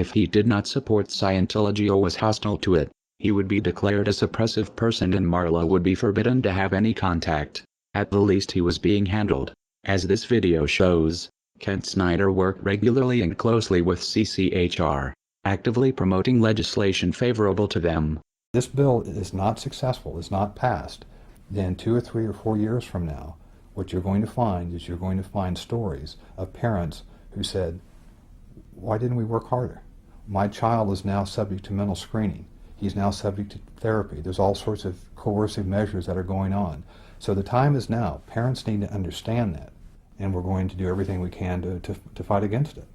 If he did not support Scientology or was hostile to it, he would be declared a suppressive person and Marla would be forbidden to have any contact. At the least he was being handled. As this video shows, Kent Snyder worked regularly and closely with CCHR, actively promoting legislation favorable to them. This bill is not successful, is not passed, then 2 or 3 or 4 years from now, what you're going to find is you're going to find stories of parents who said, why didn't we work harder? My child is now subject to mental screening. He's now subject to therapy. There's all sorts of coercive measures that are going on. So the time is now. Parents need to understand that, and we're going to do everything we can to fight against it.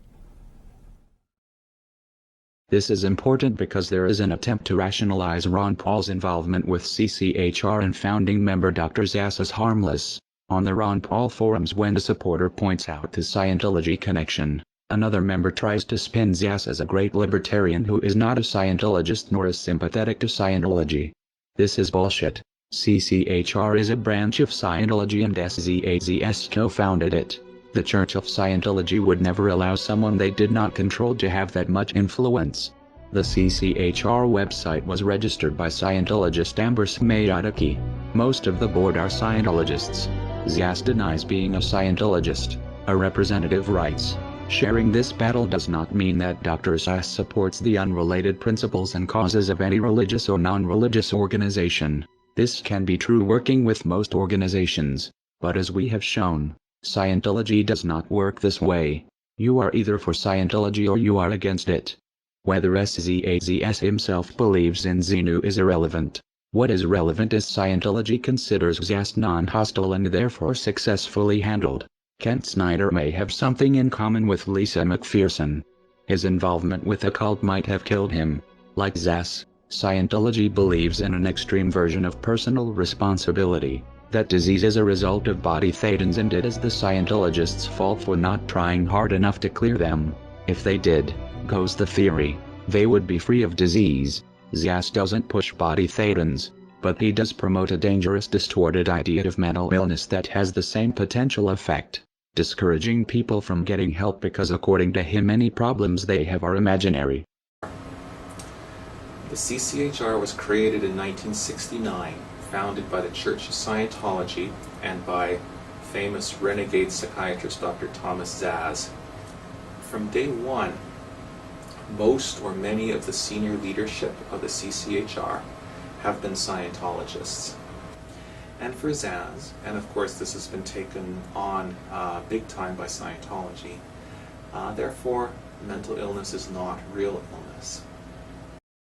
This is important because there is an attempt to rationalize Ron Paul's involvement with CCHR and founding member Dr. Zass as harmless. On the Ron Paul forums, when a supporter points out the Scientology connection, another member tries to spin Zass as a great libertarian who is not a Scientologist nor is sympathetic to Scientology. This is bullshit. CCHR is a branch of Scientology and SZAZS co-founded it. The Church of Scientology would never allow someone they did not control to have that much influence. The CCHR website was registered by Scientologist Amber Smayataki. Most of the board are Scientologists. Zass denies being a Scientologist. A representative writes, sharing this battle does not mean that Dr. Zass supports the unrelated principles and causes of any religious or non-religious organization. This can be true working with most organizations, but as we have shown, Scientology does not work this way. You are either for Scientology or you are against it. Whether SZAZS himself believes in Xenu is irrelevant. What is relevant is Scientology considers Zass non-hostile and therefore successfully handled. Kent Snyder may have something in common with Lisa McPherson. His involvement with a cult might have killed him. Like Zass, Scientology believes in an extreme version of personal responsibility. That disease is a result of body thetans and it is the Scientologists' fault for not trying hard enough to clear them. If they did, goes the theory, they would be free of disease. Zass doesn't push body thetans, but he does promote a dangerous distorted idea of mental illness that has the same potential effect, discouraging people from getting help because according to him any problems they have are imaginary. The CCHR was created in 1969, founded by the Church of Scientology and by famous renegade psychiatrist Dr. Thomas Zass. From day one, most or many of the senior leadership of the CCHR have been Scientologists. And for Zass, and of course this has been taken on big time by Scientology, therefore mental illness is not real illness.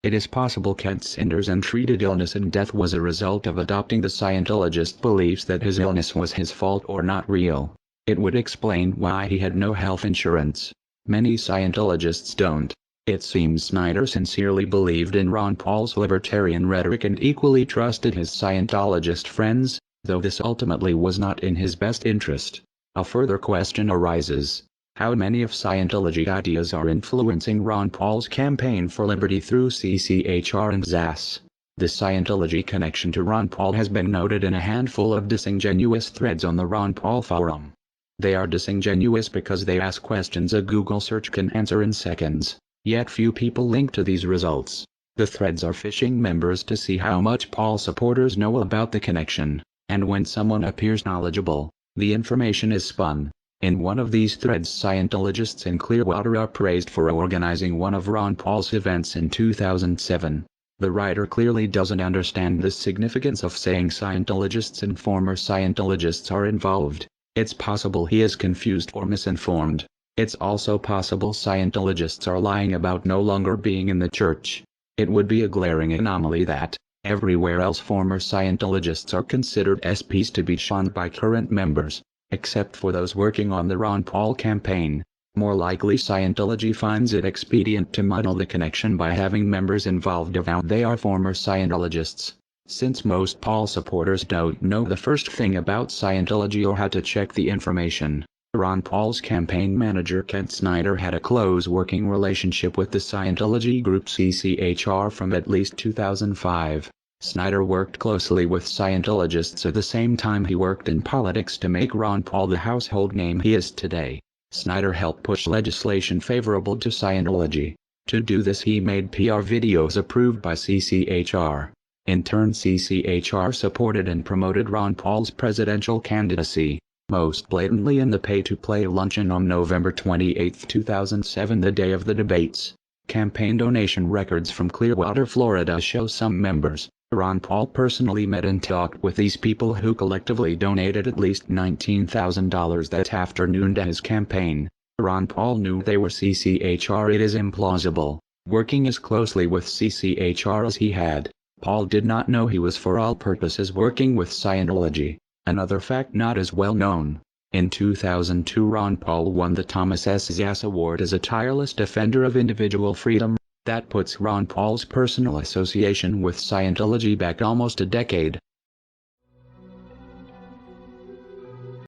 It is possible Kent Snyder's untreated illness and death was a result of adopting the Scientologist beliefs that his illness was his fault or not real. It would explain why he had no health insurance. Many Scientologists don't. It seems Snyder sincerely believed in Ron Paul's libertarian rhetoric and equally trusted his Scientologist friends, though this ultimately was not in his best interest. A further question arises. How many of Scientology ideas are influencing Ron Paul's campaign for liberty through CCHR and Zass? The Scientology connection to Ron Paul has been noted in a handful of disingenuous threads on the Ron Paul forum. They are disingenuous because they ask questions a Google search can answer in seconds, yet few people link to these results. The threads are phishing members to see how much Paul supporters know about the connection, and when someone appears knowledgeable, the information is spun. In one of these threads, Scientologists in Clearwater are praised for organizing one of Ron Paul's events in 2007. The writer clearly doesn't understand the significance of saying Scientologists and former Scientologists are involved. It's possible he is confused or misinformed. It's also possible Scientologists are lying about no longer being in the church. It would be a glaring anomaly that, everywhere else former Scientologists are considered SPs to be shunned by current members, except for those working on the Ron Paul campaign. More likely Scientology finds it expedient to muddle the connection by having members involved avowed they are former Scientologists. Since most Paul supporters don't know the first thing about Scientology or how to check the information, Ron Paul's campaign manager Kent Snyder had a close working relationship with the Scientology group CCHR from at least 2005. Snyder worked closely with Scientologists at the same time he worked in politics to make Ron Paul the household name he is today. Snyder helped push legislation favorable to Scientology. To do this he made PR videos approved by CCHR. In turn CCHR supported and promoted Ron Paul's presidential candidacy, most blatantly in the pay-to-play luncheon on November 28, 2007, the day of the debates. Campaign donation records from Clearwater, Florida show some members, Ron Paul personally met and talked with these people who collectively donated at least $19,000 that afternoon to his campaign. Ron Paul knew they were CCHR. It is implausible, working as closely with CCHR as he had, Paul did not know he was for all purposes working with Scientology. Another fact not as well known. In 2002 Ron Paul won the Thomas S. Zass Award as a tireless defender of individual freedom. That puts Ron Paul's personal association with Scientology back almost a decade.